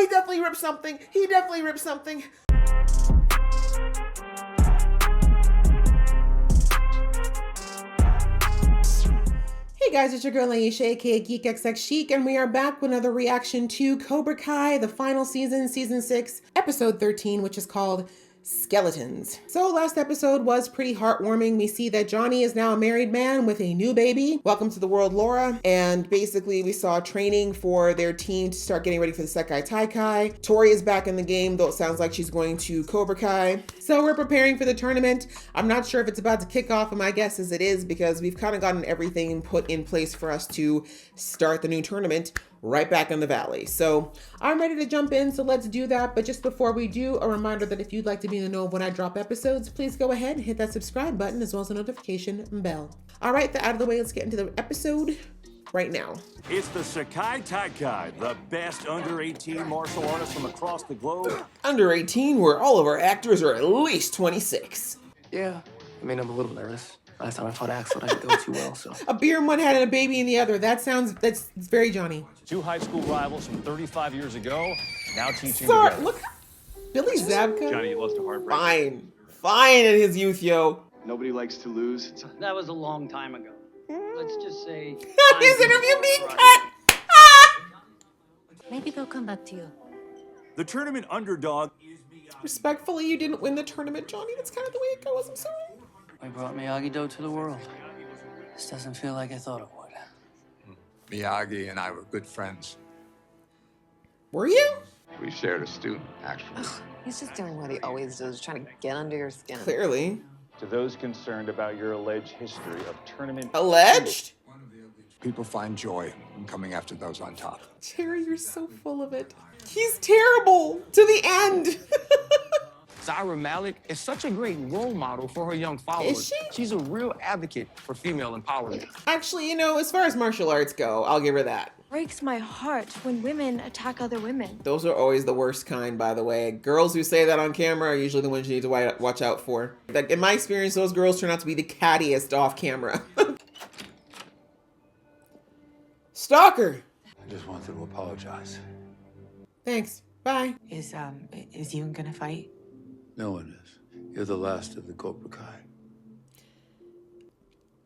he definitely ripped something. He definitely ripped something. Hey guys, it's your girl Aisha, aka Geek XX Chic, and we are back with another reaction to Cobra Kai, the final season, season 6, episode 13, which is called Skeletons. So last episode was pretty heartwarming. We see that Johnny is now a married man with a new baby. Welcome to the world, Laura. And basically we saw training for their team to start getting ready for the Sekai Taikai. Tori is back in the game, though it sounds like she's going to Cobra Kai. So we're preparing for the tournament. I'm not sure if it's about to kick off, and my guess is it is, because we've kind of gotten everything put in place for us to start the new tournament right back in the valley. So I'm ready to jump in, so let's do that. But just before we do, a reminder that if you'd like to be in the know of when I drop episodes, please go ahead and hit that subscribe button as well as the notification bell. All right, that out of the way, let's get into the episode right now. It's the Sekai Taikai, the best under 18 martial artists from across the globe. Under 18, where all of our actors are at least 26. Yeah, I mean, I'm a little nervous. Last time I fought Axel, I didn't go too well, so. A beer in one hand and a baby in the other. That's very Johnny. Two high school rivals from 35 years ago, now teaching Sorry, together. look, Billy Zabka. Johnny loves to heartbreak. Fine in his youth, yo. Nobody likes to lose. That was a long time ago. Let's just say... His interview being cut. Maybe they'll come back to you. The tournament underdog. Respectfully, you didn't win the tournament, Johnny. That's kind of the way it goes. I'm sorry. I brought Miyagi-Do to the world. This doesn't feel like I thought it would. Miyagi and I were good friends. Were you? We shared a student, actually. He's just doing what he always does, trying to get under your skin. Clearly. To those concerned about your alleged history of tournament... Alleged? People find joy in coming after those on top. Terry, you're so full of it. He's terrible to the end. Zaira Malik is such a great role model for her young followers. Is she? She's a real advocate for female empowerment. Actually, you know, as far as martial arts go, I'll give her that. Breaks my heart when women attack other women. Those are always the worst kind, by the way. Girls who say that on camera are usually the ones you need to watch out for. Like, in my experience, those girls turn out to be the cattiest off camera. Stalker. I just wanted to apologize. Thanks. Bye. Is Yoon gonna fight? No one is. You're the last of the Cobra Kai.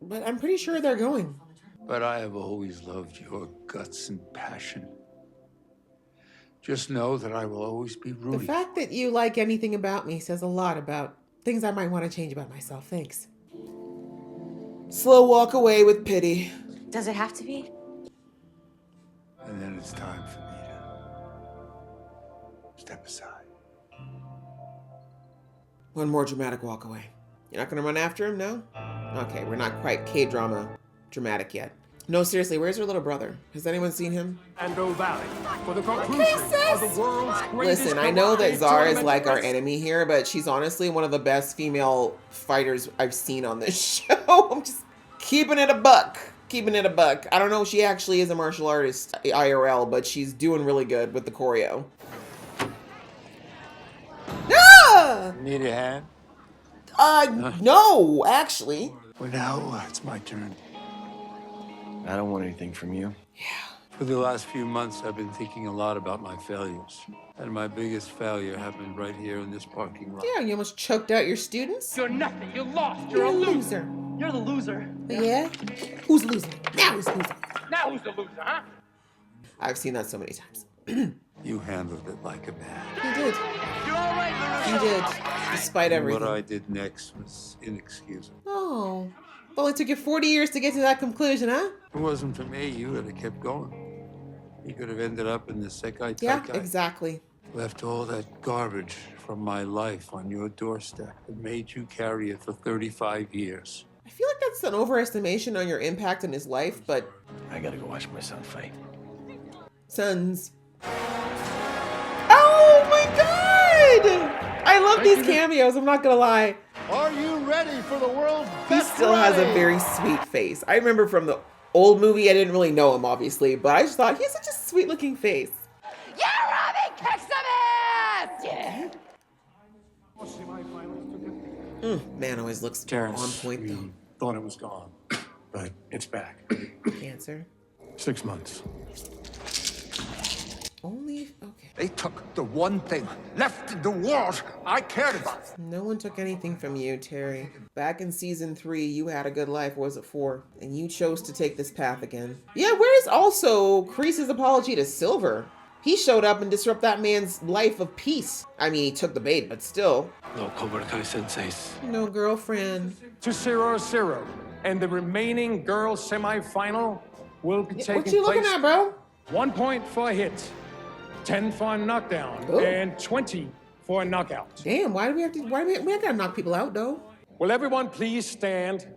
But I'm pretty sure they're going. But I have always loved your guts and passion. Just know that I will always be The rooting. fact that you like anything about me says a lot about things I might want to change about myself. Thanks. Slow walk away with pity. Does it have to be? And then it's time for me to step aside. One more dramatic walk away. You're not gonna run after him, no? Okay, we're not quite K-drama dramatic yet. No, seriously, where's her little brother? Has anyone seen him? Ando Valley for the conclusion of the world's greatest Listen, I know that karate Zara is tournament like our race. enemy here, but she's honestly one of the best female fighters I've seen on this show. I'm just keeping it a buck. Keeping it a buck. I don't know if she actually is a martial artist IRL, but she's doing really good with the choreo. Ah! Need a hand? No, actually. Well, now it's my turn. I don't want anything from you. For the last few months, I've been thinking a lot about my failures. And my biggest failure happened right here in this parking lot. Yeah, you almost choked out your students. You're nothing. You're lost. You're a loser. You're the loser. Yeah? Who's losing? Now who's losing? Now who's the loser, huh? I've seen that so many times. You handled it like a man. He did. He did, despite everything. What I did next was inexcusable. Oh. Well, it took you 40 years to get to that conclusion, huh? If it wasn't for me, you would have kept going. You could have ended up in the Sekai Yeah, Taikai. exactly. Left all that garbage from my life on your doorstep and made you carry it for 35 years. I feel like that's an overestimation on your impact in his life, but... I gotta go watch my son fight. Sons. Oh my god! I love these cameos, I'm not gonna lie. Are you ready for the world's He best still has a karate? very sweet face. I remember from the old movie, I didn't really know him, obviously, but I just thought he has such a sweet looking face. Yeah, Robbie, kick some ass! Yeah. Man always looks Terrence, on point, though. we thought it was gone, but it's back. Cancer. 6 months. Chief? Okay. They took the one thing left in the world I cared about. No one took anything from you, Terry. Back in season 3, you had a good life, or was it 4? And you chose to take this path again. Yeah, where's also Kreese's apology to Silver? He showed up and disrupted that man's life of peace. I mean, he took the bait, but still. No Cobra Kai senseis. No girlfriend. To 0-0. And the remaining girls semifinal will be taking What you looking place. at, bro? 1 point for a hit, 10 for a knockdown, Ooh. and 20 for a knockout. Damn, why do we have to, we gotta knock people out, though? Will everyone please stand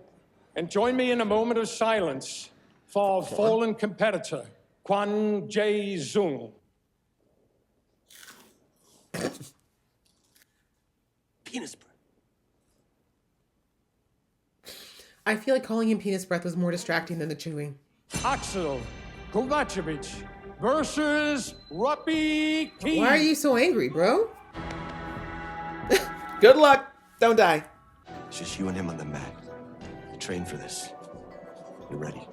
and join me in a moment of silence for fallen competitor, Kwan Jae Zung. Penis breath. I feel like calling him penis breath was more distracting than the chewing. Axel Kovacevic versus Robbie Keane. Why are you so angry, bro? Good luck. Don't die. It's just you and him on the mat. You trained for this. You're ready.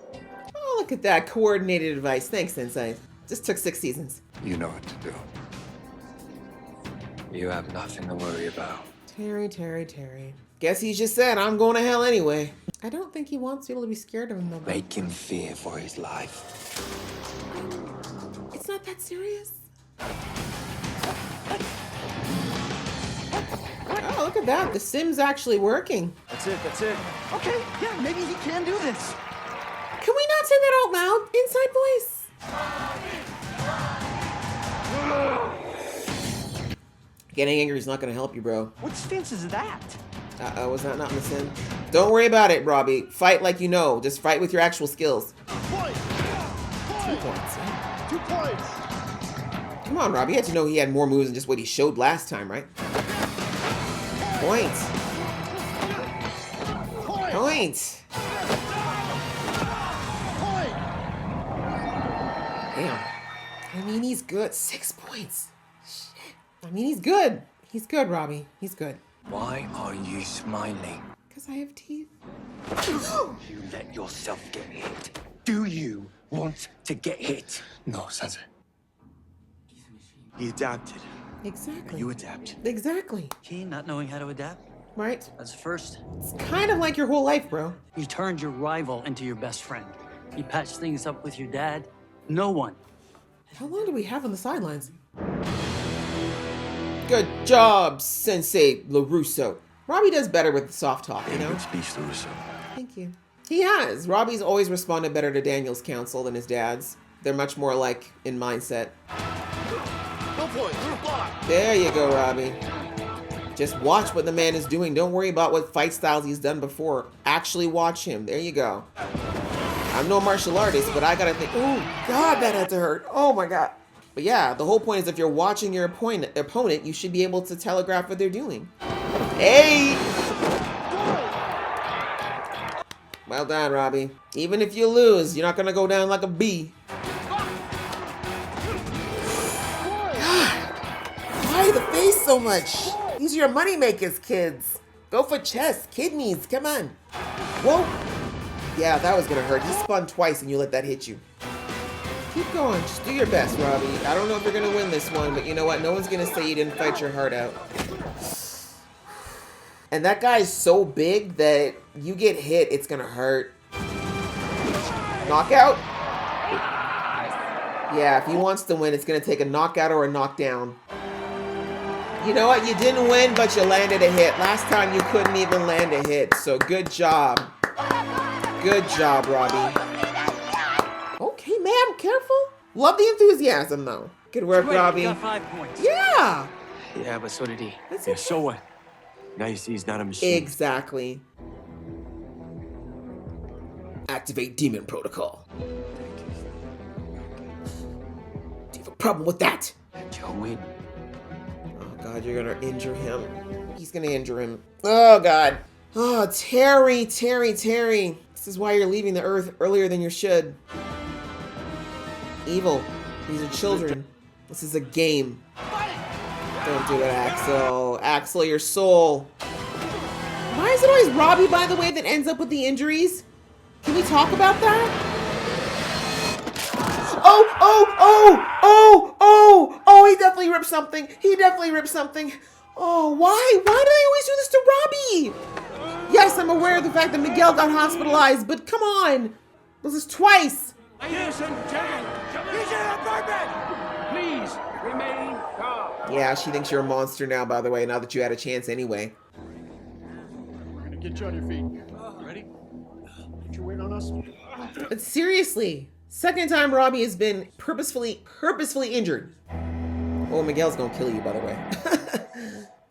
Oh, look at that. Coordinated advice. Thanks, Sensei. Just took 6 seasons. You know what to do. You have nothing to worry about. Terry. Guess he just said, I'm going to hell anyway. I don't think he wants people to be scared of him, though. Make him fear for his life. It's not that serious. Oh, look at that. The sim's actually working. That's it. Okay, yeah, maybe he can do this. Can we not say that out loud? Inside voice. Getting angry is not going to help you, bro. What stance is that? Was that not in the sim? Don't worry about it, Robbie. Fight like you know. Just fight with your actual skills. 2 points. Yeah. 2 points. Come on, Robbie. You had to know he had more moves than just what he showed last time, right? Points. Damn. I mean, he's good. 6 points. Shit. I mean, he's good. He's good, Robbie. He's good. Why are you smiling? Because I have teeth. You let yourself get hit. Do you want to get hit? No, Sensei. He adapted. Exactly. You adapt. Exactly. Keane not knowing how to adapt? Right? That's a first. It's kind of like your whole life, bro. You turned your rival into your best friend. You patched things up with your dad. No one. How long do we have on the sidelines? Good job, Sensei LaRusso. Robbie does better with the soft talk, you know? Good speech, LaRusso. Thank you. He has. Robbie's always responded better to Daniel's counsel than his dad's. They're much more alike in mindset. No point. There you go, Robbie. Just watch what the man is doing. Don't worry about what fight styles he's done before. Actually watch him. There you go. I'm no martial artist, but I gotta think, oh, God, that had to hurt. Oh, my God. But yeah, the whole point is if you're watching your opponent, you should be able to telegraph what they're doing. Hey! Well done, Robbie. Even if you lose, you're not gonna go down like a bee. God, why the face so much? These are your money makers, kids. Go for chest, kidneys, come on. Whoa. Yeah, that was gonna hurt. He spun twice and you let that hit you. Keep going. Just do your best, Robbie. I don't know if you're going to win this one, but you know what? No one's going to say you didn't fight your heart out. And that guy's so big that you get hit, it's going to hurt. Knockout? Yeah, if he wants to win, it's going to take a knockout or a knockdown. You know what? You didn't win, but you landed a hit. Last time you couldn't even land a hit, so good job. Good job, Robbie. Okay, ma'am, careful. Love the enthusiasm, though. Good work, Great, Robbie. you got 5 points. Yeah. Yeah, but so did he. That's Yeah, okay. so what? Now you see he's not a machine. Exactly. Activate demon protocol. Do you have a problem with that? Joe win. Oh, God, you're going to injure him. He's going to injure him. Oh, God. Oh, Terry. This is why you're leaving the Earth earlier than you should. Evil. These are children. This is a game. Don't do it, Axel. Axel, your soul. Why is it always Robbie, by the way, that ends up with the injuries? Can we talk about that? he definitely ripped something. He definitely ripped something. Oh, why? Why do they always do this to Robbie? Yes, I'm aware of the fact that Miguel got hospitalized, but come on. This is twice. Ladies and gentlemen, he's in an apartment! Please remain calm. Yeah, she thinks you're a monster now, by the way, now that you had a chance anyway. We're gonna get you on your feet. Ready? Put your weight on us. But seriously, second time Robbie has been purposefully injured. Oh, Miguel's gonna kill you, by the way.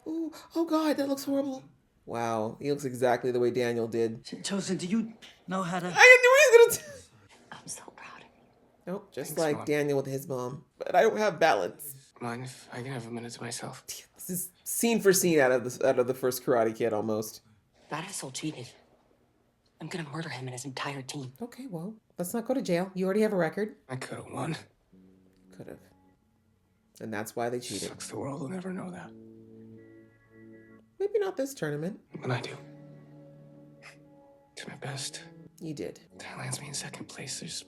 Ooh, oh God, that looks horrible. Wow, he looks exactly the way Daniel did. Chosen, do you know how to... I knew he was gonna... I'm so proud of you. Nope, just Thanks, like Mom. Daniel with his mom. But I don't have balance. Mind if I can have a minute to myself? This is scene for scene out of the first Karate Kid, almost. That asshole cheated. I'm gonna murder him and his entire team. Okay, well, let's not go to jail. You already have a record. I could have won. Could have. And that's why they cheated. Sucks the world will never know that. Maybe not this tournament. When I do. To my best. You did. That lands me in second place. There's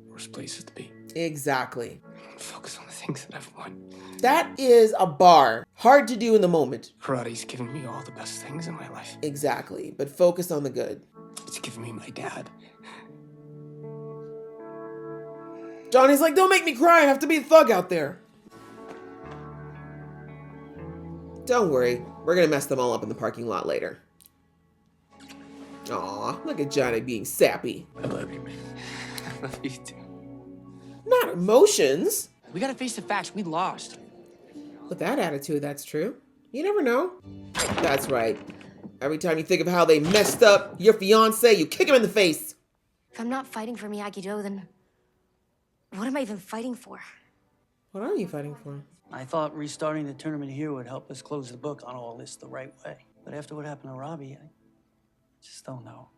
worse places to be. Exactly. Focus on the things that I've won. That is a bar. Hard to do in the moment. Karate's given me all the best things in my life. Exactly. But focus on the good. It's given me my dad. Johnny's like, don't make me cry. I have to be a thug out there. Don't worry. We're going to mess them all up in the parking lot later. Aw, look at Johnny being sappy. I love you, man. I love you too. Not emotions. We gotta face the facts. We lost. With that attitude, that's true. You never know. That's right. Every time you think of how they messed up your fiance, you kick him in the face. If I'm not fighting for Miyagi-Do, then what am I even fighting for? What are you fighting for? I thought restarting the tournament here would help us close the book on all this the right way. But after what happened to Robbie, I just don't know.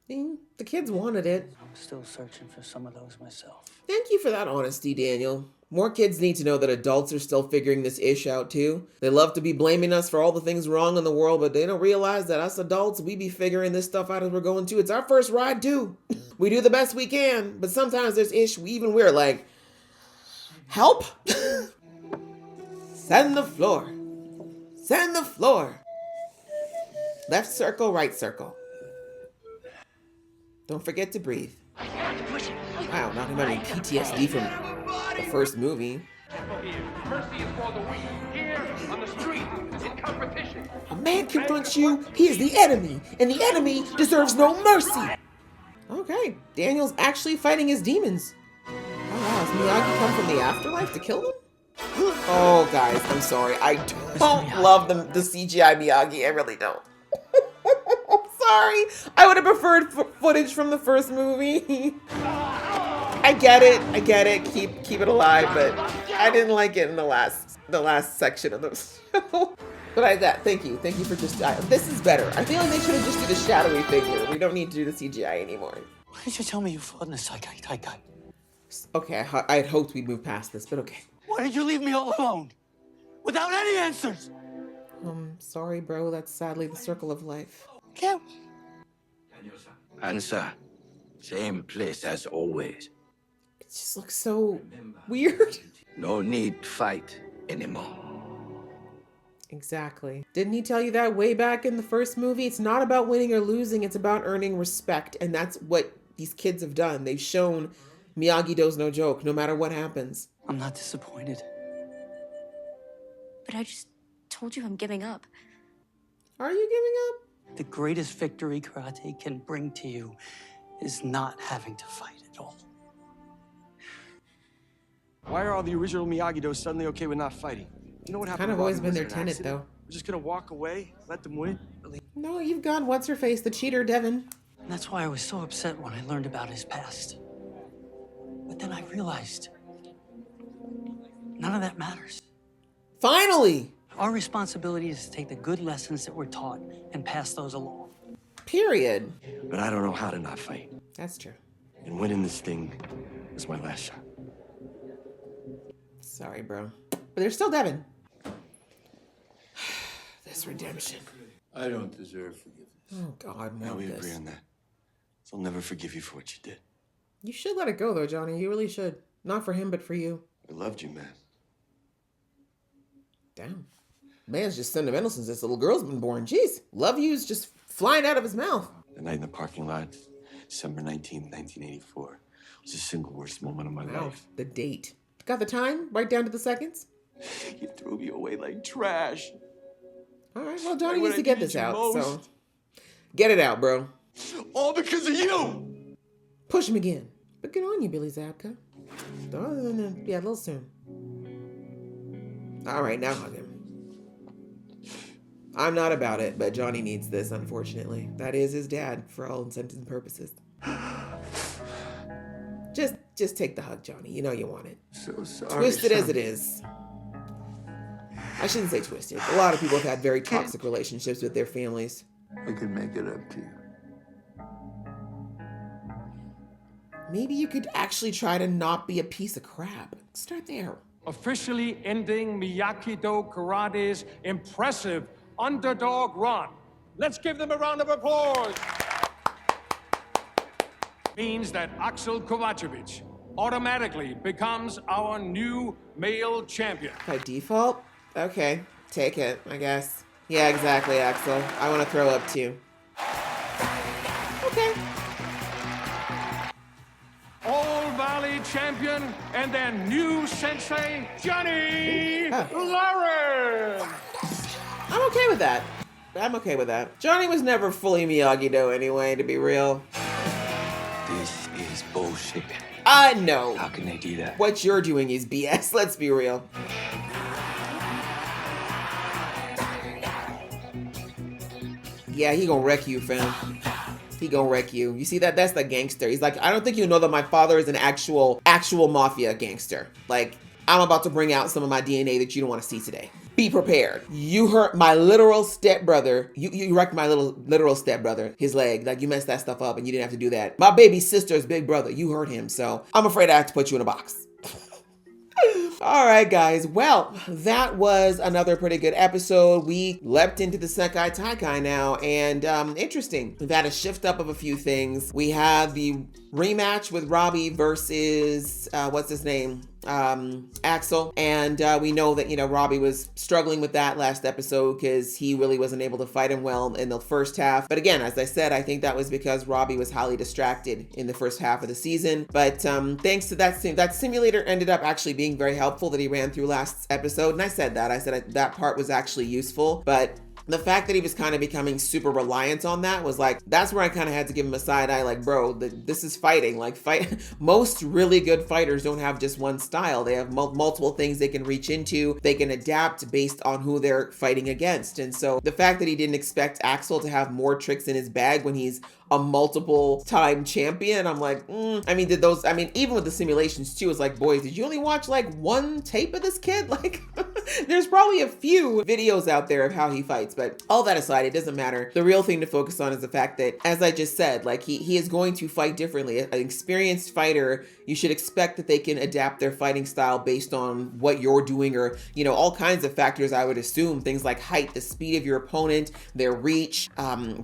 The kids wanted it. I'm still searching for some of those myself. Thank you for that honesty, Daniel. More kids need to know that adults are still figuring this ish out too. They love to be blaming us for all the things wrong in the world, but they don't realize that us adults, we be figuring this stuff out as we're going too. It's our first ride too. We do the best we can, but sometimes there's ish we're like, help? Send the floor. Send the floor. Left circle, right circle. Don't forget to breathe. Wow, not him having PTSD from the first movie. Mercy is for the weak. Here on the street, in competition. A man confronts you, he is the enemy, and the enemy deserves no mercy. Okay, Daniel's actually fighting his demons. Oh wow, has Miyagi come from the afterlife to kill them? Oh guys, I'm sorry. I don't love the CGI Miyagi. I really don't. Sorry. I would have preferred footage from the first movie. I get it. Keep it alive, but I didn't like it in the last section of the show. But thank you for just this is better. I feel like they should have just did the shadowy figure. We don't need to do the CGI anymore. Why did you tell me you fought in the Saikai? Okay, I had hoped we'd move past this, but okay. Why did you leave me all alone? Without any answers? Sorry, bro. That's sadly the circle of life. Can't. Answer. Same place as always. It just looks so weird. No need to fight anymore. Exactly. Didn't he tell you that way back in the first movie? It's not about winning or losing. It's about earning respect. And that's what these kids have done. They've shown Miyagi-Do's no joke, no matter what happens. I'm not disappointed. But I just told you I'm giving up. Are you giving up? The greatest victory karate can bring to you is not having to fight at all. Why are all the original Miyagi-Dos suddenly okay with not fighting? You know what happened? Kind of to always Robbie? been their Was it an tenet, accident? though. We're just gonna walk away, let them win. No, you've got what's her face, the cheater, Devin. And that's why I was so upset when I learned about his past. But then I realized none of that matters. Finally! Our responsibility is to take the good lessons that we're taught and pass those along. Period. But I don't know how to not fight. That's true. And winning this thing is my last shot. Sorry, bro. But there's still Devin. This redemption. I don't deserve forgiveness. Oh, God, Now more we of agree this. on that. So I'll never forgive you for what you did. You should let it go, though, Johnny. You really should. Not for him, but for you. I loved you, man. Damn. Man's just sentimental since this little girl's been born. Jeez. Love you's just flying out of his mouth. The night in the parking lot, December 19th, 1984, was the single worst moment of my life. The date. Got the time? Right down to the seconds? You threw me away like trash. All right, well, Johnny needs to get this out, so get it out, bro. All because of you! Push him again. But good on you, Billy Zabka. Yeah, a little soon. All right, now hug him. I'm not about it, but Johnny needs this, unfortunately. That is his dad, for all intents and purposes. Just take the hug, Johnny. You know you want it. So sorry. Twisted as it is. I shouldn't say twisted. A lot of people have had very toxic relationships with their families. I can make it up to you. Maybe you could actually try to not be a piece of crap. Start there. Officially ending Miyagi-Do Karate's impressive underdog run. Let's give them a round of applause. Means that Axel Kovacevic automatically becomes our new male champion. By default? Okay, take it, I guess. Yeah, exactly, Axel. I want to throw up too. Okay. All Valley champion and their new sensei, Johnny Lawrence. I'm okay with that. I'm okay with that. Johnny was never fully Miyagi-Do anyway, to be real. This is bullshit. No. How can they do that? What you're doing is BS, let's be real. Yeah, he gonna wreck you, fam. He gonna wreck you. You see that? That's the gangster. He's like, I don't think you know that my father is an actual mafia gangster. Like, I'm about to bring out some of my DNA that you don't want to see today. Be prepared. You hurt my literal stepbrother. You wrecked my literal stepbrother, his leg. Like, you messed that stuff up and you didn't have to do that. My baby sister's big brother, you hurt him. So I'm afraid I have to put you in a box. All right, guys. Well, that was another pretty good episode. We leapt into the Sekai Taikai now, and interesting. We've had a shift up of a few things. We had the rematch with Robbie versus what's his name? Axel, and we know that, you know, Robbie was struggling with that last episode because he really wasn't able to fight him well in the first half. But again, as I said, I think that was because Robbie was highly distracted in the first half of the season. But thanks to that simulator ended up actually being very helpful that he ran through last episode. And I said that part was actually useful, but the fact that he was kind of becoming super reliant on that was like, that's where I kind of had to give him a side eye, like, bro, this is fighting. Like, most really good fighters don't have just one style. They have multiple things they can reach into. They can adapt based on who they're fighting against. And so the fact that he didn't expect Axel to have more tricks in his bag when he's a multiple time champion, I'm like, even with the simulations too, it's like, boys, did you only watch like one tape of this kid? Like, there's probably a few videos out there of how he fights, but all that aside, it doesn't matter. The real thing to focus on is the fact that, as I just said, like, he is going to fight differently. An experienced fighter, you should expect that they can adapt their fighting style based on what you're doing, or, you know, all kinds of factors. I would assume things like height, the speed of your opponent, their reach,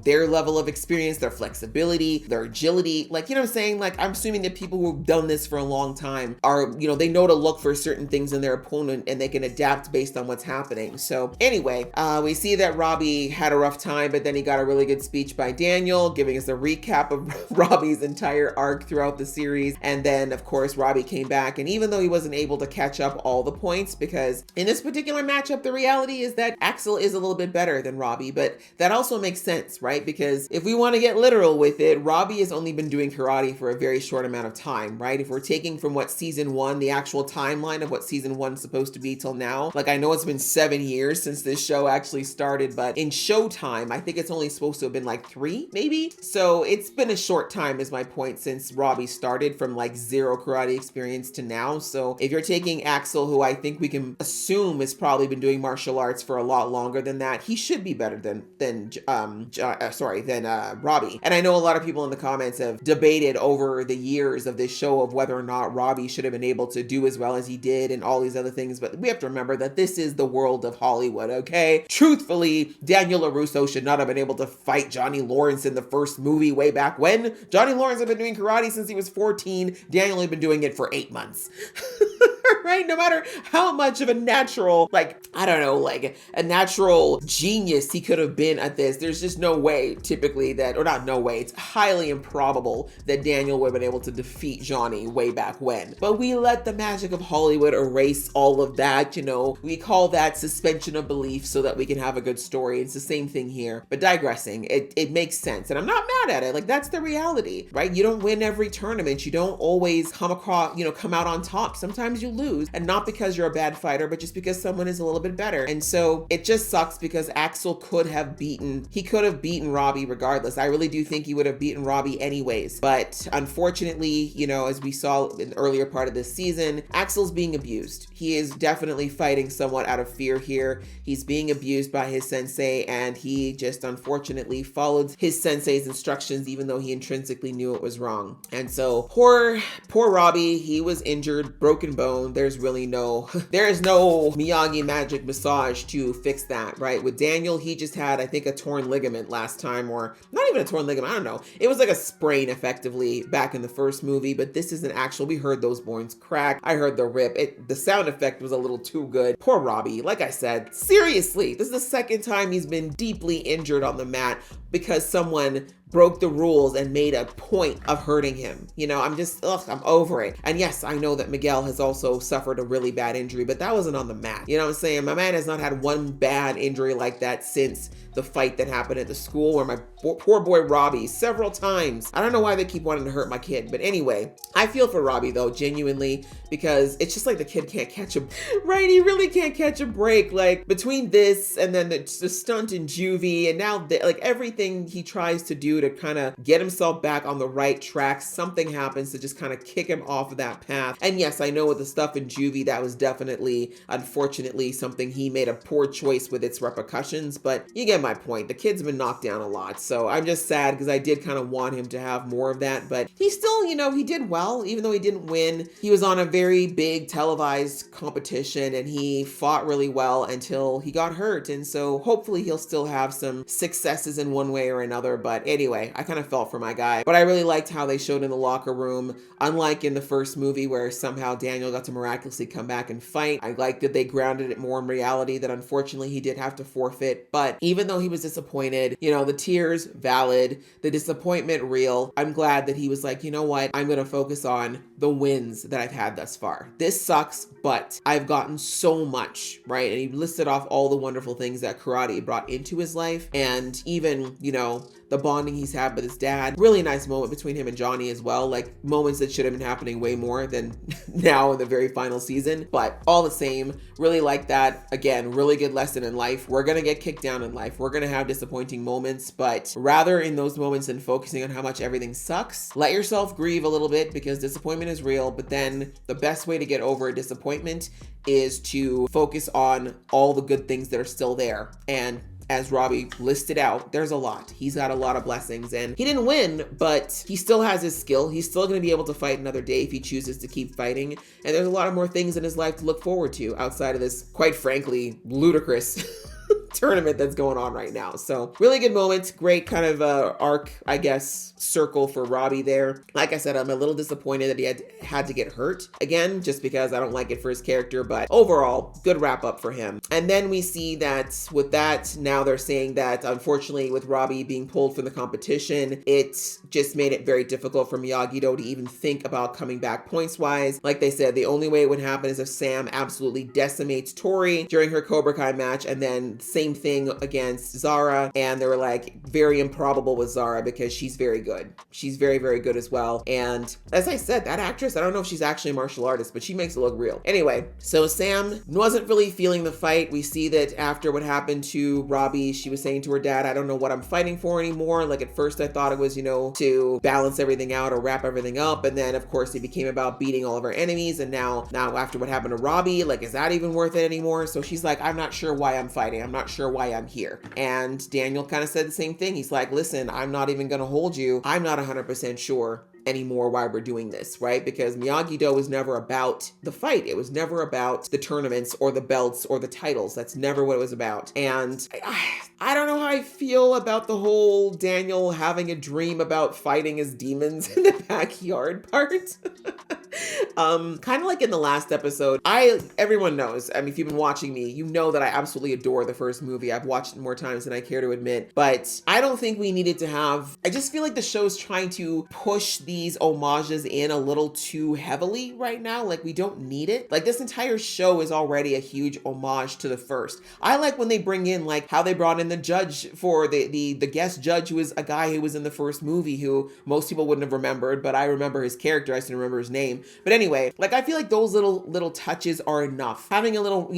their level of experience, their flexibility, their agility. Like, you know what I'm saying? Like, I'm assuming that people who've done this for a long time are, you know, they know to look for certain things in their opponent and they can adapt based on what's happening. So anyway, we see that Robbie had a rough time, but then he got a really good speech by Daniel, giving us a recap of Robbie's entire arc throughout the series. And then, of course, Robbie came back, and even though he wasn't able to catch up all the points, because in this particular matchup, the reality is that Axel is a little bit better than Robbie, but that also makes sense, right? Because if we want to get literal with it, Robbie has only been doing karate for a very short amount of time, right? If we're taking from what season 1, the actual timeline of what season 1 is supposed to be till now, like, I know it's been 7 years since this show actually started, but in Showtime, I think it's only supposed to have been like 3, maybe? So it's been a short time, is my point, since Robbie started from like 0 karate experience to now. So if you're taking Axel, who I think we can assume has probably been doing martial arts for a lot longer than that, he should be better than Robbie. And I know a lot of people in the comments have debated over the years of this show of whether or not Robbie should have been able to do as well as he did and all these other things, but we have to remember that this is the world of Hollywood, okay? Truthfully, Daniel LaRusso should not have been able to fight Johnny Lawrence in the first movie way back when. Johnny Lawrence had been doing karate since he was 14. Daniel had been doing it for 8 months. right? No matter how much of a natural, like, I don't know, like a natural genius he could have been at this, there's just no way typically that, or not no way, it's highly improbable that Daniel would have been able to defeat Johnny way back when. But we let the magic of Hollywood erase all of that, you know. We call that suspension of belief so that we can have a good story. It's the same thing here. But digressing, it makes sense. And I'm not mad at it. Like, that's the reality, right? You don't win every tournament. You don't always come out on top. Sometimes you lose, and not because you're a bad fighter, but just because someone is a little bit better. And so it just sucks because Axel could have beaten Robbie regardless. I really do think he would have beaten Robbie anyways. But unfortunately, you know, as we saw in the earlier part of this season, Axel's being abused. He is definitely fighting somewhat out of fear here. He's being abused by his sensei, and he just unfortunately followed his sensei's instructions, even though he intrinsically knew it was wrong. And so poor Robbie, he was injured, broken bone. There is no Miyagi magic massage to fix that, right? With Daniel, he just had, I think, a torn ligament last time, or not even a torn ligament, I don't know. It was like a sprain effectively back in the first movie, but this is an actual, we heard those bones crack. I heard the rip. The sound effect was a little too good. Poor Robbie, like I said, seriously, this is the second time he's been deeply injured on the mat because someone broke the rules and made a point of hurting him. You know, I'm over it. And yes, I know that Miguel has also suffered a really bad injury, but that wasn't on the mat. You know what I'm saying? My man has not had one bad injury like that since the fight that happened at the school where my poor boy Robbie several times. I don't know why they keep wanting to hurt my kid, but anyway, I feel for Robbie though, genuinely, because it's just like the kid can't catch a, right? He really can't catch a break. Like between this and then the stunt in juvie and now like everything he tries to do to kind of get himself back on the right track, something happens to just kind of kick him off of that path. And yes, I know with the stuff in juvie, that was definitely, unfortunately, something he made a poor choice with its repercussions, but you get my point. The kid's been knocked down a lot, so I'm just sad because I did kind of want him to have more of that, but he still, you know, he did well, even though he didn't win. He was on a very big televised competition and he fought really well until he got hurt, and so hopefully he'll still have some successes in one way or another. But anyway, I kind of felt for my guy, but I really liked how they showed in the locker room, unlike in the first movie where somehow Daniel got to miraculously come back and fight. I liked that they grounded it more in reality, that unfortunately he did have to forfeit, but even though he was disappointed, you know, the tears valid, the disappointment real, I'm glad that he was like, you know what, I'm going to focus on the wins that I've had thus far. This sucks, but I've gotten so much, right? And he listed off all the wonderful things that karate brought into his life, and even, you know, the bonding he's had with his dad. Really nice moment between him and Johnny as well. Like moments that should have been happening way more than now in the very final season. But all the same, really like that. Again, really good lesson in life. We're going to get kicked down in life. We're going to have disappointing moments, but rather in those moments than focusing on how much everything sucks, let yourself grieve a little bit because disappointment is real. But then the best way to get over a disappointment is to focus on all the good things that are still there. And as Robbie listed out, there's a lot. He's got a lot of blessings, and he didn't win, but he still has his skill. He's still going to be able to fight another day if he chooses to keep fighting. And there's a lot of more things in his life to look forward to outside of this, quite frankly, ludicrous tournament that's going on right now. So really good moment. Great kind of arc, I guess, circle for Robbie there. Like I said, I'm a little disappointed that he had to get hurt again, just because I don't like it for his character, but overall, good wrap up for him. And then we see that with that, now they're saying that unfortunately with Robbie being pulled from the competition, it just made it very difficult for Miyagi-Do to even think about coming back points wise. Like they said, the only way it would happen is if Sam absolutely decimates Tori during her Cobra Kai match, and then same thing against Zara. And they were like very improbable with Zara because she's very good. She's very, very good as well. And as I said, that actress, I don't know if she's actually a martial artist, but she makes it look real. Anyway, so Sam wasn't really feeling the fight. We see that after what happened to Robbie, she was saying to her dad, I don't know what I'm fighting for anymore. Like at first I thought it was, you know, to balance everything out or wrap everything up. And then of course it became about beating all of her enemies. And now after what happened to Robbie, like, is that even worth it anymore? So she's like, I'm not sure why I'm fighting. I'm not sure why I'm here. And Daniel kind of said the same thing. He's like, listen, I'm not even going to hold you. I'm not 100% sure anymore why we're doing this, right? Because Miyagi-Do was never about the fight. It was never about the tournaments or the belts or the titles. That's never what it was about. And I don't know how I feel about the whole Daniel having a dream about fighting his demons in the backyard part. Kind of like in the last episode, everyone knows, I mean, if you've been watching me, you know that I absolutely adore the first movie. I've watched it more times than I care to admit, but I don't think we needed to have, I just feel like the show's trying to push these homages in a little too heavily right now. Like, we don't need it. Like, this entire show is already a huge homage to the first. I like when they bring in, like, how they brought in the judge for the guest judge, who was a guy who was in the first movie who most people wouldn't have remembered, but I remember his character. I just didn't remember his name. But anyway, like, I feel like those little touches are enough. Having a little,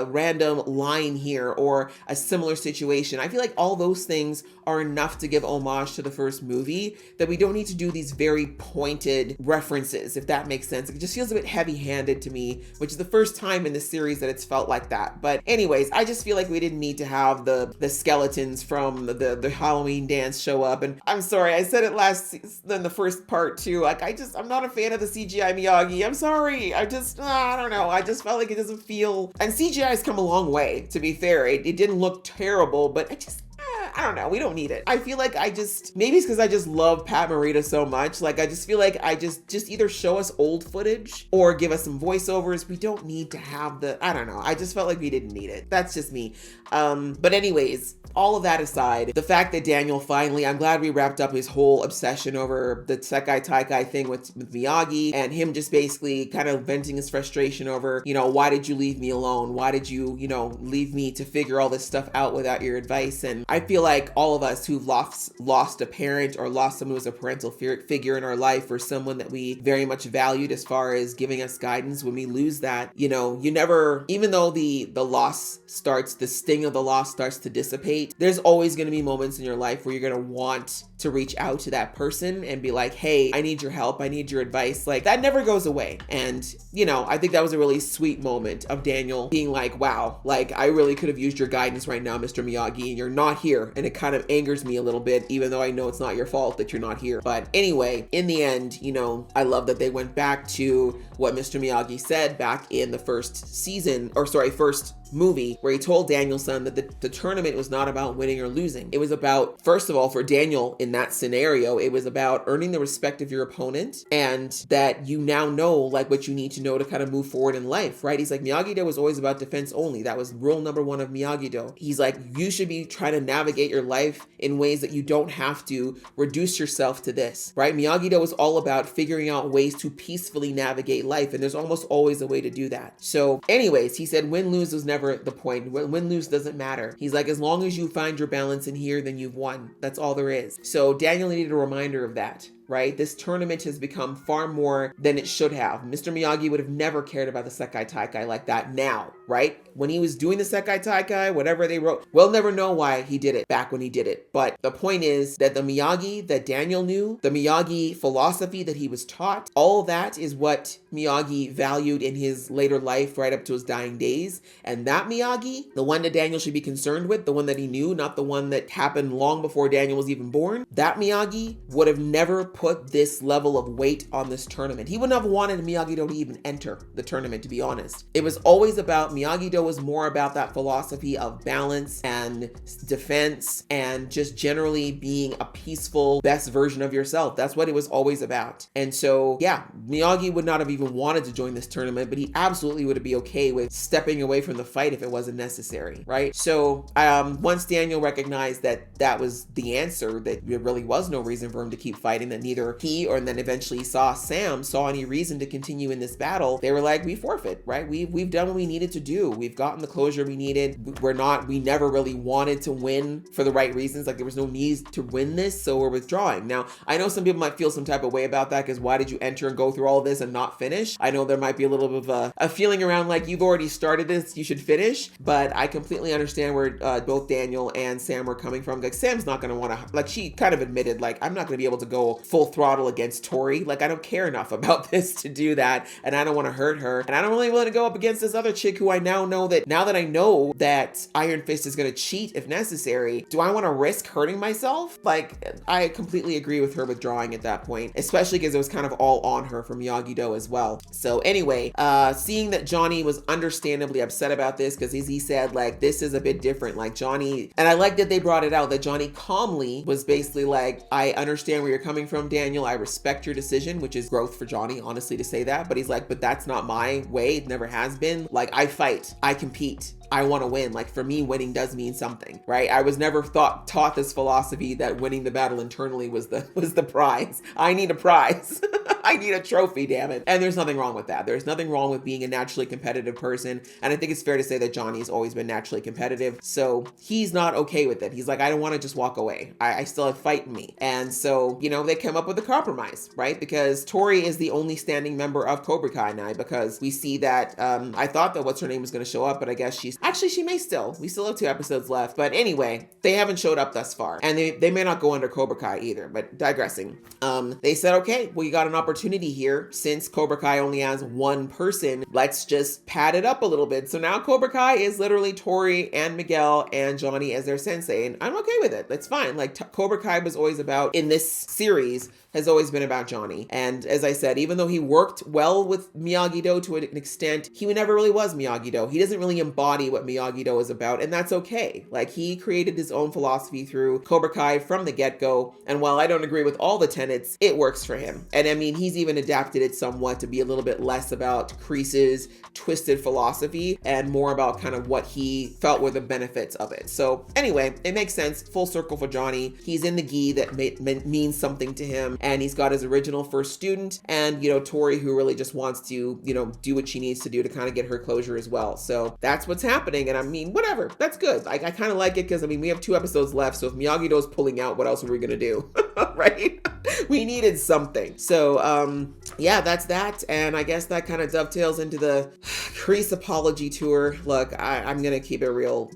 random line here or a similar situation, I feel like all those things are enough to give homage to the first movie, that we don't need to do these very pointed references, if that makes sense. It just feels a bit heavy-handed to me, which is the first time in the series that it's felt like that. But anyways, I just feel like we didn't need to have the skeletons from the Halloween dance show up. And I'm sorry, I said it in the first part too. Like, I'm not a fan of the CGI Miyagi. I'm sorry. I don't know. I just felt like it doesn't feel, and CGI has come a long way, to be fair. It didn't look terrible, but I don't know. We don't need it. I feel like maybe it's because I just love Pat Morita so much. Like, I just feel like I just either show us old footage or give us some voiceovers. We don't need to have I don't know. I just felt like we didn't need it. That's just me. But anyways, all of that aside, the fact that Daniel finally, I'm glad we wrapped up his whole obsession over the Sekai Taikai thing with Miyagi, and him just basically kind of venting his frustration over, why did you leave me alone? Why did you, leave me to figure all this stuff out without your advice? And I feel like all of us who've lost a parent or lost someone who's a parental figure in our life, or someone that we very much valued as far as giving us guidance, when we lose that, you never, even though the sting of the loss starts to dissipate, there's always going to be moments in your life where you're going to want to reach out to that person and be like, hey, I need your help. I need your advice. Like, that never goes away. And, I think that was a really sweet moment of Daniel being like, wow, like, I really could have used your guidance right now, Mr. Miyagi, and you're not here. And it kind of angers me a little bit, even though I know it's not your fault that you're not here. But anyway, in the end, I love that they went back to what Mr. Miyagi said back in the first movie, where he told Daniel-san that the tournament was not about winning or losing. It was about, first of all, for Daniel in that scenario, it was about earning the respect of your opponent, and that you now know, like, what you need to know to kind of move forward in life, right? He's like, Miyagi-Do was always about defense only. That was rule number one of Miyagi-Do. He's like, you should be trying to navigate your life in ways that you don't have to reduce yourself to this, right? Miyagi-Do is all about figuring out ways to peacefully navigate life, and there's almost always a way to do that. So anyways, he said win-lose was never the point. Win-lose doesn't matter. He's like, as long as you find your balance in here, then you've won. That's all there is. So Daniel needed a reminder of that. Right? This tournament has become far more than it should have. Mr. Miyagi would have never cared about the Sekai Taikai like that now, right? When he was doing the Sekai Taikai, whatever they wrote, we'll never know why he did it back when he did it. But the point is that the Miyagi that Daniel knew, the Miyagi philosophy that he was taught, all that is what Miyagi valued in his later life right up to his dying days. And that Miyagi, the one that Daniel should be concerned with, the one that he knew, not the one that happened long before Daniel was even born, that Miyagi would have never put this level of weight on this tournament. He wouldn't have wanted Miyagi-Do to even enter the tournament, to be honest. It was always about, Miyagi-Do was more about that philosophy of balance and defense and just generally being a peaceful, best version of yourself. That's what it was always about. And so, yeah, Miyagi would not have even wanted to join this tournament, but he absolutely would be okay with stepping away from the fight if it wasn't necessary, right? So once Daniel recognized that that was the answer, that there really was no reason for him to keep fighting, that neither he or then eventually Sam saw any reason to continue in this battle, they were like, we forfeit, right? We've done what we needed to do. We've gotten the closure we needed. We never really wanted to win for the right reasons. Like, there was no need to win this, so we're withdrawing. Now, I know some people might feel some type of way about that, because why did you enter and go through all of this and not finish? I know there might be a little bit of a feeling around like, you've already started this, you should finish. But I completely understand where both Daniel and Sam were coming from. Like, Sam's not going to want to, like, she kind of admitted, like, I'm not going to be able to go full throttle against Tori. Like, I don't care enough about this to do that, and I don't want to hurt her, and I don't really want to go up against this other chick who I now that I know that Iron Fist is going to cheat if necessary. Do I want to risk hurting myself? Like, I completely agree with her withdrawing at that point, especially because it was kind of all on her from Miyagi-Do as well. So anyway, seeing that Johnny was understandably upset about this, because as he said, like, this is a bit different. Like, Johnny, and I like that they brought it out, that Johnny calmly was basically like, I understand where you're coming from, down, Daniel. I respect your decision, which is growth for Johnny, honestly, to say that. But he's like, but that's not my way. It never has been. Like, I fight, I compete, I want to win. Like, for me, winning does mean something, right? I was never taught this philosophy that winning the battle internally was the prize. I need a prize. I need a trophy, damn it. And there's nothing wrong with that. There's nothing wrong with being a naturally competitive person. And I think it's fair to say that Johnny's always been naturally competitive. So he's not okay with it. He's like, I don't want to just walk away. I still have fight in me. And so, you know, they come up with a compromise, right? Because Tori is the only standing member of Cobra Kai now, because we see that, I thought that what's her name was going to show up, but I guess she may still. We still have 2 episodes left. But anyway, they haven't showed up thus far. And they may not go under Cobra Kai either, but digressing. They said, okay, well, you got an opportunity here. Since Cobra Kai only has 1 person, let's just pad it up a little bit. So now Cobra Kai is literally Tori and Miguel and Johnny as their sensei. And I'm okay with it. That's fine. Like, Cobra Kai was always about, in this series, has always been about Johnny. And as I said, even though he worked well with Miyagi-Do to an extent, he never really was Miyagi-Do. He doesn't really embody what Miyagi-Do is about, and that's okay. Like, he created his own philosophy through Cobra Kai from the get-go, and while I don't agree with all the tenets, it works for him. And I mean, he's even adapted it somewhat to be a little bit less about Kreese's twisted philosophy and more about kind of what he felt were the benefits of it. So anyway, it makes sense. Full circle for Johnny. He's in the gi that means something to him, and he's got his original first student, and, you know, Tori, who really just wants to, you know, do what she needs to do to kind of get her closure as well. So that's what's happening. And I mean, whatever, that's good. I kind of like it, because I mean, we have 2 episodes left. So if Miyagi-Do's pulling out, what else are we going to do? Right? We needed something. So yeah, that's that. And I guess that kind of dovetails into the Kreese apology tour. Look, I'm going to keep it real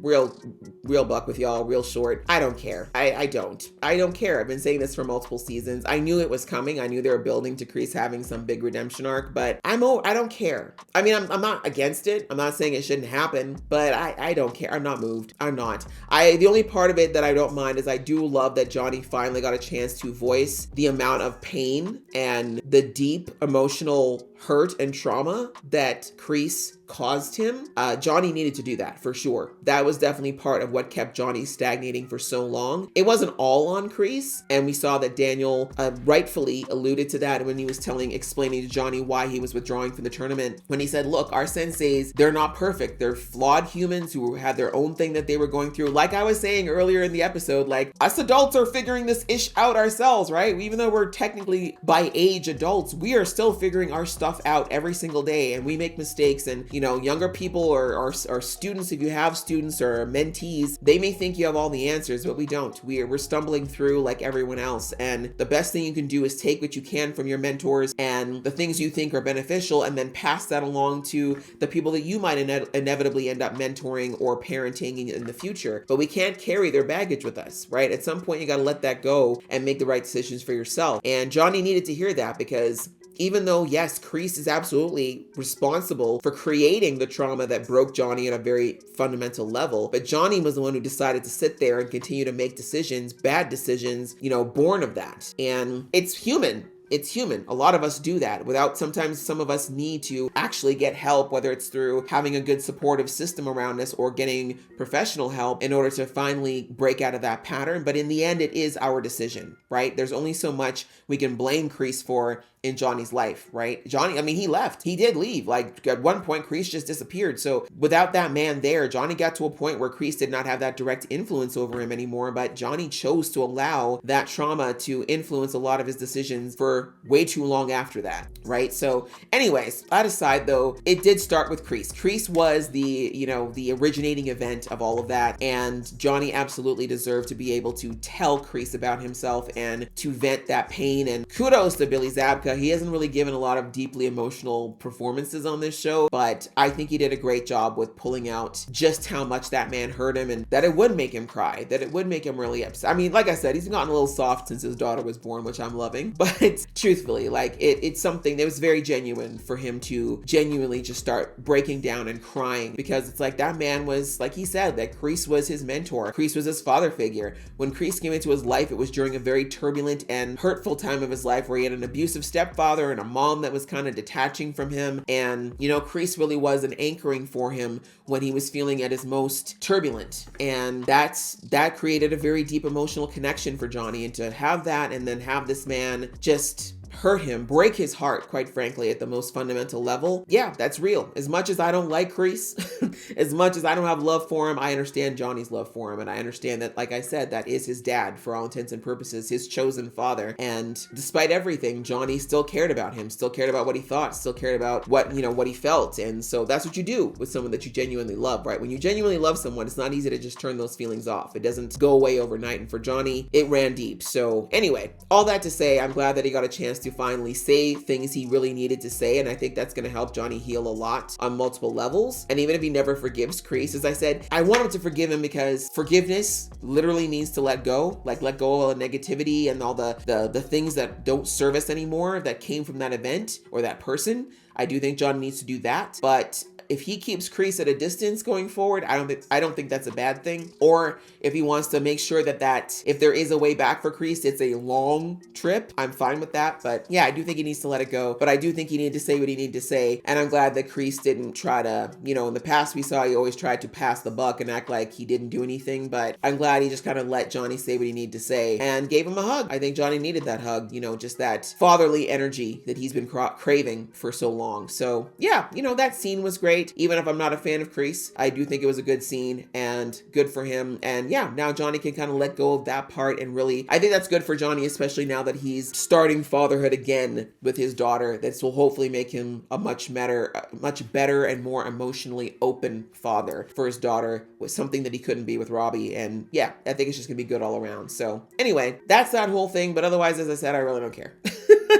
buck with y'all, real short. I don't care. I don't care. I've been saying this for multiple seasons. I knew it was coming. I knew they were building to Kreese having some big redemption arc, but I don't care. I mean, I'm not against it. I'm not saying it shouldn't happen, but I don't care. I'm not moved. I'm not. The only part of it that I don't mind is I do love that Johnny finally got a chance to voice the amount of pain and the deep emotional hurt and trauma that Kreese caused him. Johnny needed to do that for sure. That was definitely part of what kept Johnny stagnating for so long. It wasn't all on Kreese, and we saw that Daniel rightfully alluded to that when he was explaining to Johnny why he was withdrawing from the tournament, when he said, look, our senseis, they're not perfect. They're flawed humans who had their own thing that they were going through. Like I was saying earlier in the episode, like, us adults are figuring this ish out ourselves, right? Even though we're technically by age adults, we are still figuring our stuff out every single day, and we make mistakes. And, you know, younger people or students, if you have students or mentees, they may think you have all the answers, but we don't. We're stumbling through like everyone else. And the best thing you can do is take what you can from your mentors and the things you think are beneficial, and then pass that along to the people that you might inevitably end up mentoring or parenting in the future. But we can't carry their baggage with us, right? At some point, you got to let that go and make the right decisions for yourself. And Johnny needed to hear that, because even though, yes, Kreese is absolutely responsible for creating the trauma that broke Johnny at a very fundamental level, but Johnny was the one who decided to sit there and continue to make decisions, bad decisions, you know, born of that. And it's human. It's human. A lot of us do that. Sometimes some of us need to actually get help, whether it's through having a good supportive system around us or getting professional help in order to finally break out of that pattern. But in the end, it is our decision, right? There's only so much we can blame Kreese for in Johnny's life, right? Johnny, I mean, he left. He did leave. Like, at one point, Kreese just disappeared. So without that man there, Johnny got to a point where Kreese did not have that direct influence over him anymore, but Johnny chose to allow that trauma to influence a lot of his decisions for way too long after that, right? So anyways, that aside though, it did start with Kreese. Kreese was the originating event of all of that, and Johnny absolutely deserved to be able to tell Kreese about himself and to vent that pain. And kudos to Billy Zabka. He hasn't really given a lot of deeply emotional performances on this show, but I think he did a great job with pulling out just how much that man hurt him, and that it would make him cry, that it would make him really upset. I mean, like I said, he's gotten a little soft since his daughter was born, which I'm loving, but truthfully, like, it's something that was very genuine for him to genuinely just start breaking down and crying, because it's like that man was, like he said, that Kreese was his mentor. Kreese was his father figure. When Kreese came into his life, it was during a very turbulent and hurtful time of his life where he had an abusive stepfather stepfather and a mom that was kind of detaching from him. And, you know, Kreese really was an anchoring for him when he was feeling at his most turbulent. And that created a very deep emotional connection for Johnny. And to have that and then have this man just hurt him, break his heart, quite frankly, at the most fundamental level. Yeah, that's real. As much as I don't like Kreese, as much as I don't have love for him, I understand Johnny's love for him. And I understand that, like I said, that is his dad for all intents and purposes, his chosen father. And despite everything, Johnny still cared about him, still cared about what he thought, still cared about what, you know, what he felt. And so that's what you do with someone that you genuinely love, right? When you genuinely love someone, it's not easy to just turn those feelings off. It doesn't go away overnight. And for Johnny, it ran deep. So anyway, all that to say, I'm glad that he got a chance to finally say things he really needed to say. And I think that's going to help Johnny heal a lot on multiple levels. And even if he never forgives Kreese, as I said, I want him to forgive him because forgiveness literally means to let go, like let go of all the negativity and all the things that don't serve us anymore that came from that event or that person. I do think John needs to do that. But if he keeps Kreese at a distance going forward, I don't think that's a bad thing. Or if he wants to make sure that if there is a way back for Kreese, it's a long trip, I'm fine with that. But yeah, I do think he needs to let it go. But I do think he needed to say what he needed to say. And I'm glad that Kreese didn't try to, you know, in the past we saw he always tried to pass the buck and act like he didn't do anything. But I'm glad he just kind of let Johnny say what he needed to say and gave him a hug. I think Johnny needed that hug, you know, just that fatherly energy that he's been craving for so long. So yeah, you know, that scene was great. Even if I'm not a fan of Kreese, I do think it was a good scene and good for him. And yeah, now Johnny can kind of let go of that part and really, I think that's good for Johnny, especially now that he's starting fatherhood again with his daughter. This will hopefully make him a much better and more emotionally open father for his daughter, with something that he couldn't be with Robbie. And yeah, I think it's just gonna be good all around. So anyway, that's that whole thing. But otherwise, as I said, I really don't care.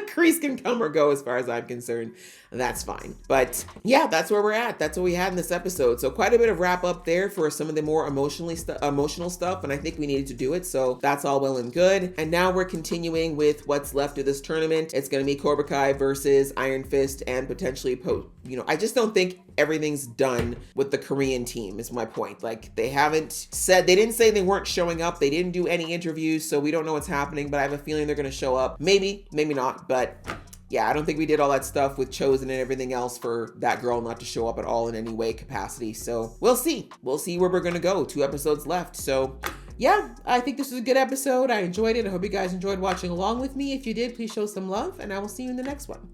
Kreese can come or go as far as I'm concerned. That's fine. But yeah, that's where we're at. That's what we had in this episode. So quite a bit of wrap up there for some of the more emotional stuff. And I think we needed to do it. So that's all well and good. And now we're continuing with what's left of this tournament. It's going to be Cobra Kai versus Iron Fist and potentially I just don't think everything's done with the Korean team is my point. Like they didn't say they weren't showing up. They didn't do any interviews. So we don't know what's happening, but I have a feeling they're going to show up. Maybe not. But yeah, I don't think we did all that stuff with Chosen and everything else for that girl not to show up at all in any way capacity. So we'll see. We'll see where we're going to go. 2 episodes left. So yeah, I think this was a good episode. I enjoyed it. I hope you guys enjoyed watching along with me. If you did, please show some love and I will see you in the next one.